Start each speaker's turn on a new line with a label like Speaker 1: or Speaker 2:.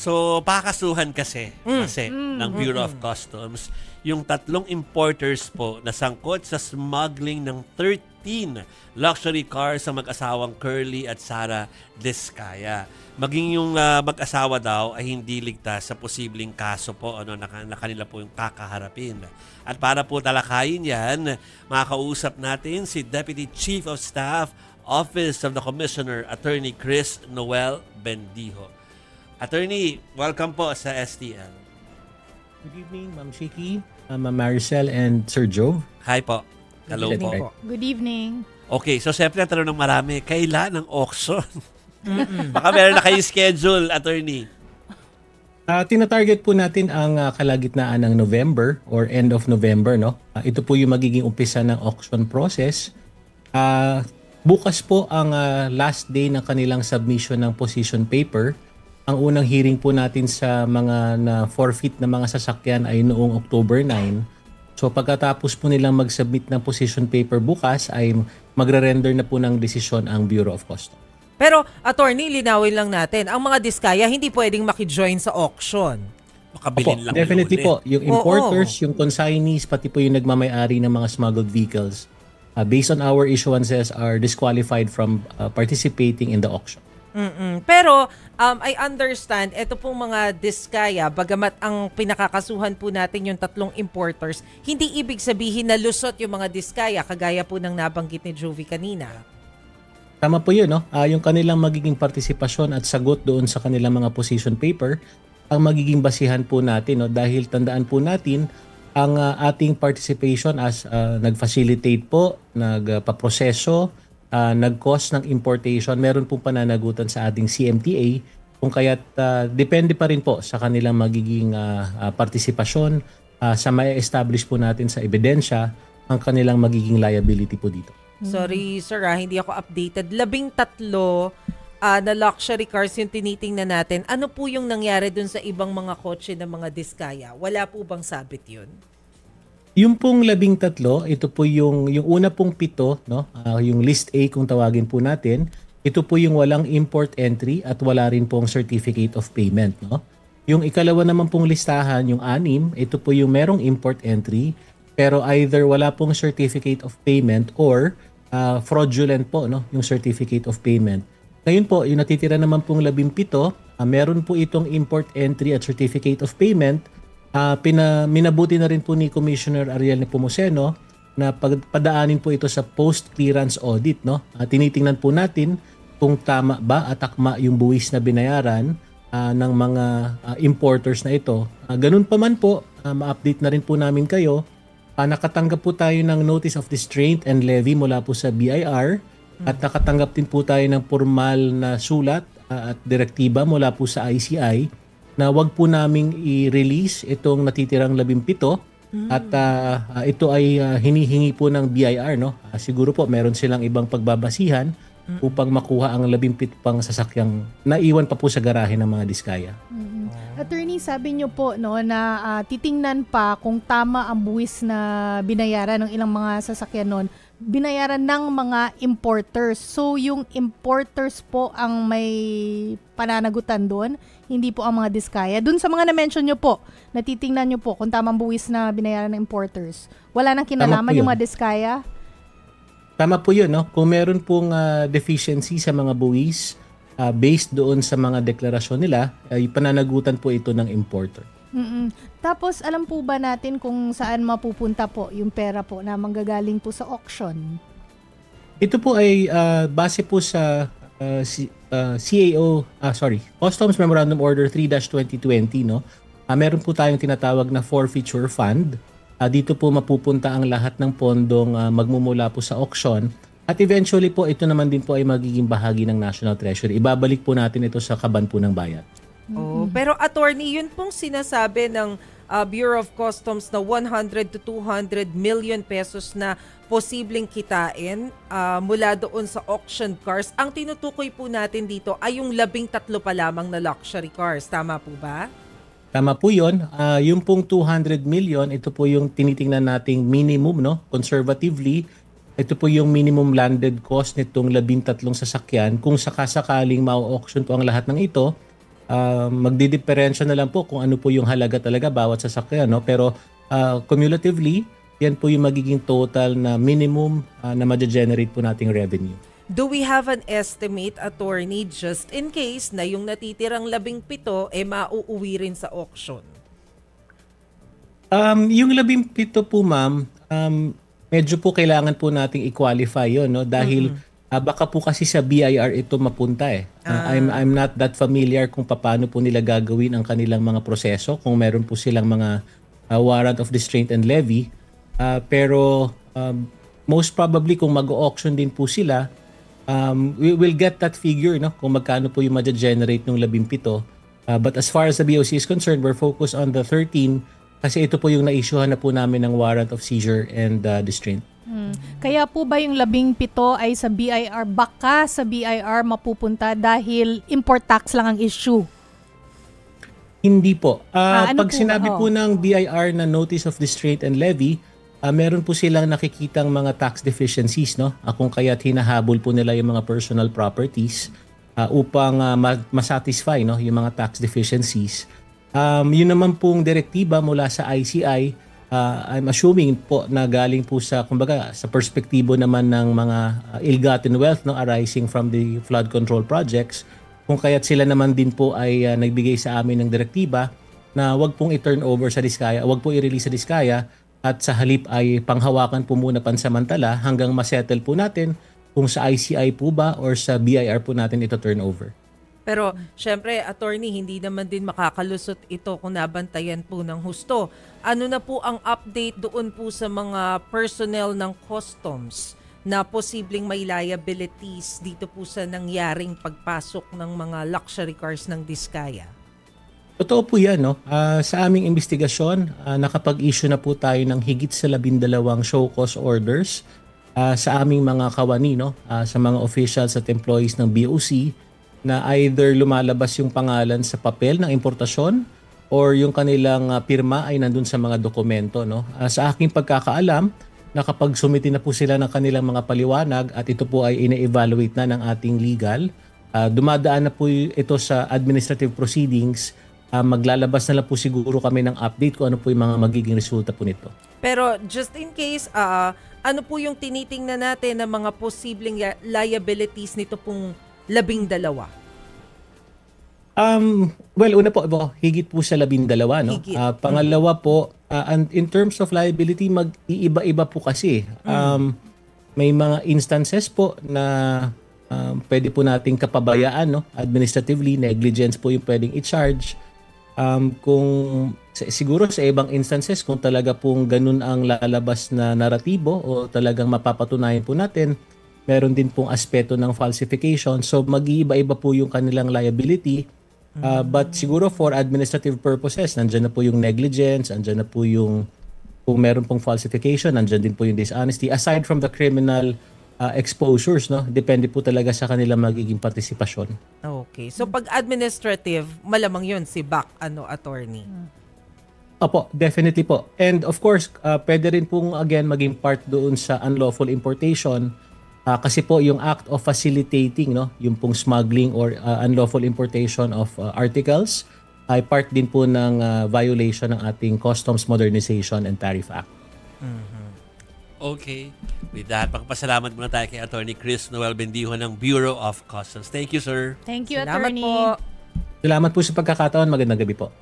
Speaker 1: So, pakasuhan kasi ng Bureau of Customs yung 3 importers po na sangkot sa smuggling ng 13 luxury cars sa mag-asawang Curly at Sara Diskaya. Maging yung mag-asawa daw ay hindi ligtas sa posibleng kaso po na kanila po yung kakaharapin. At para po talakayin yan, makakausap natin si Deputy Chief of Staff, Office of the Commissioner, Attorney Chris Noel Bendijo. Attorney, welcome po sa STL.
Speaker 2: Good evening, Ma'am Shiki, Ma'am Maricel, and Sir Jove.
Speaker 1: Hi po. Hello po.
Speaker 3: Good evening.
Speaker 1: Okay, so siyempre ang tanong ng marami, kailan ang auction? Baka meron na kayong schedule, Attorney.
Speaker 2: Tina-target po natin ang kalagitnaan ng November or end of November, no? Ito po yung magiging umpisa ng auction process. Bukas po ang last day ng kanilang submission ng position paper. Ang unang hearing po natin sa mga na-forfeit na mga sasakyan ay noong October 9. So pagkatapos po nilang mag-submit ng position paper bukas ay magre-render na po ng desisyon ang Bureau of Customs.
Speaker 4: Pero, attorney, linawin lang natin, ang mga diskaya hindi pwedeng makijoin sa auction.
Speaker 1: Makabilin lang.
Speaker 2: Definitely po. Yung importers, yung consignees, pati po yung nagmamayari ng mga smuggled vehicles, based on our issuances, are disqualified from participating in the auction.
Speaker 4: Pero I understand, ito pong mga diskaya, bagamat ang pinakakasuhan po natin yung 3 importers, hindi ibig sabihin na lusot yung mga diskaya, kagaya po ng nabanggit ni Jovi kanina.
Speaker 2: Tama po yun, no? Yung kanilang magiging partisipasyon at sagot doon sa kanilang mga position paper, ang magiging basihan po natin, no? Dahil tandaan po natin, ang ating participation as nag-facilitate po, nagpaproseso, nag-cost ng importation, meron pong pananagutan sa ating CMTA, kung kaya't depende pa rin po sa kanilang magiging partisipasyon sa ma-establish po natin sa ebidensya ang kanilang magiging liability po dito.
Speaker 4: Sorry sir, hindi ako updated. 13 na luxury cars yung tinitingnan natin. Ano po yung nangyari dun sa ibang mga kotse ng mga diskaya? Wala po bang sabit yun?
Speaker 2: Yung pong 13, ito po yung una pong 7, no? Yung list A kung tawagin po natin, ito po yung walang import entry at wala rin pong certificate of payment, no? Yung ikalawa naman pong listahan, yung 6, ito po yung merong import entry pero either wala pong certificate of payment or fraudulent po, no? Yung certificate of payment. Ngayon po, yung natitira naman pong 17, meron po itong import entry at certificate of payment. Minabuti na rin po ni Commissioner Ariel Nepomuceno na padaanin po ito sa post-clearance audit, no? Tinitingnan po natin kung tama ba at akma yung buwis na binayaran ng mga importers na ito. Ganun pa man po, ma-update na rin po namin kayo. Nakatanggap po tayo ng Notice of Distraint and Levy mula po sa BIR at nakatanggap din po tayo ng formal na sulat at direktiba mula po sa ICI na wag po naming i-release itong natitirang 17 at ito ay hinihingi po ng BIR, no? Siguro po meron silang ibang pagbabasihan upang makuha ang 17 pang sasakyang naiwan pa po sa garahe ng mga diskaya.
Speaker 3: Attorney, sabi niyo po, no, na titingnan pa kung tama ang buwis na binayaran ng ilang mga sasakyan noon, binayaran ng mga importers. So yung importers po ang may pananagutan doon, hindi po ang mga diskaya. Doon sa mga na-mention nyo po, natitingnan nyo po kung tamang buwis na binayaran ng importers. Wala nang kinalaman yung mga diskaya?
Speaker 2: Tama po yun, no? Kung meron pong deficiency sa mga buwis, based doon sa mga deklarasyon nila, pananagutan po ito ng importer.
Speaker 3: Tapos alam po ba natin kung saan mapupunta po yung pera po na manggagaling po sa auction?
Speaker 2: Ito po ay base po sa Customs Memorandum Order 3-2020, no? Meron po tayong tinatawag na forfeiture fund. Dito po mapupunta ang lahat ng pondong magmumula po sa auction. At eventually po, ito naman din po ay magiging bahagi ng National Treasury. Ibabalik po natin ito sa kaban po ng bayan.
Speaker 4: Pero attorney, yun pong sinasabi ng Bureau of Customs na 100 to 200 million pesos na posibleng kitain mula doon sa auction cars. Ang tinutukoy po natin dito ay yung 13 pa lamang na luxury cars. Tama po ba?
Speaker 2: Tama po yun. Yung pong 200 million, ito po yung tinitingnan nating minimum, no? Conservatively, ito po yung minimum landed cost nitong 13 sasakyan. Kung sakasakaling ma-auction po ang lahat ng ito, magdidiferensya na lang po kung ano po yung halaga talaga bawat sasakyan, no? Pero cumulatively, yan po yung magiging total na minimum na ma-generate po nating revenue.
Speaker 4: Do we have an estimate, attorney, just in case na yung natitirang 17 mauuwi rin sa auction?
Speaker 2: Yung 17 po, ma'am, medyo po kailangan po nating i-qualify yun, no? Dahil baka po kasi sa BIR ito mapunta eh. I'm not that familiar kung paano po nila gagawin ang kanilang mga proseso, kung meron po silang mga warrant of distraint and levy. Pero most probably kung mag-auction din po sila, we will get that figure, no? Kung magkano po yung ma-generate ng 17. But as far as the BOC is concerned, we're focused on the 13 kasi ito po yung na-issuehan na po namin ng warrant of seizure and distraint.
Speaker 3: Kaya po ba yung 17 ay sa BIR? Baka sa BIR mapupunta dahil import tax lang ang issue?
Speaker 2: Hindi po.
Speaker 3: Ano
Speaker 2: Pag
Speaker 3: po?
Speaker 2: sinabi po ng BIR na notice of distraint and levy, meron po silang nakikitang mga tax deficiencies, no? Kung kaya't hinahabol po nila yung mga personal properties upang masatisfy, no, yung mga tax deficiencies. Yun naman pong direktiba mula sa ICI, I'm assuming po na galing po sa, kumbaga, sa perspektibo naman ng mga ill-gotten wealth, no, arising from the flood control projects. Kung kaya't sila naman din po ay nagbigay sa amin ng direktiba na wag pong i-turn over sa Diskaya, wag po i-release sa Diskaya, at sa halip ay panghawakan po muna pansamantala hanggang masettle po natin kung sa ICI po ba or sa BIR po natin ito turn over.
Speaker 4: Pero, syempre, attorney, hindi naman din makakalusot ito kung nabantayan po ng husto. Ano na po ang update doon po sa mga personnel ng customs na posibleng may liabilities dito po sa nangyaring pagpasok ng mga luxury cars ng Diskaya?
Speaker 2: Totoo po yan, no? Sa aming investigasyon, nakapag-issue na po tayo ng higit sa 12 show cause orders sa aming mga kawani, no? Sa mga officials at employees ng BOC na either lumalabas yung pangalan sa papel ng importasyon or yung kanilang pirma ay nandun sa mga dokumento, no? Sa aking pagkakaalam, nakapag-sumiti na po sila ng kanilang mga paliwanag at ito po ay ine-evaluate na ng ating legal. Dumadaan na po ito sa administrative proceedings. Maglalabas na lang po siguro kami ng update kung ano po yung mga magiging resulta po nito.
Speaker 4: Pero just in case, ano po yung tinitingnan natin na mga posibleng liabilities nito pong 12?
Speaker 2: Well, una po, higit po sa 12, no?
Speaker 4: Higit.
Speaker 2: Pangalawa po, and in terms of liability, mag-iiba-iba po kasi. May mga instances po na pwede po nating kapabayaan, no? Administratively, negligence po yung pwedeng i-charge. Kung siguro sa ibang instances, kung talaga pong ganun ang lalabas na naratibo o talagang mapapatunayan po natin, meron din pong aspeto ng falsification. So mag-iiba-iba po yung kanilang liability. But siguro for administrative purposes, nandyan na po yung negligence, nandyan na po yung kung meron pong falsification, nandyan din po yung dishonesty. Aside from the criminal exposures, no? Depende po talaga sa kanilang magiging partisipasyon.
Speaker 4: Okay. So pag administrative, malamang yun si BAC, attorney?
Speaker 2: Opo, definitely po. And of course, pwede rin pong again maging part doon sa unlawful importation. Kasi po yung act of facilitating, no, yung pong smuggling or unlawful importation of articles ay part din po ng violation ng ating Customs Modernization and Tariff Act.
Speaker 1: Okay. With that, magpasalamat muna tayo kay Attorney Chris Noel Bendijo ng Bureau of Customs. Thank you, sir.
Speaker 3: Thank you,
Speaker 4: Salamat
Speaker 3: attorney.
Speaker 4: po.
Speaker 2: Salamat po sa pagkakataon. Magandang gabi po.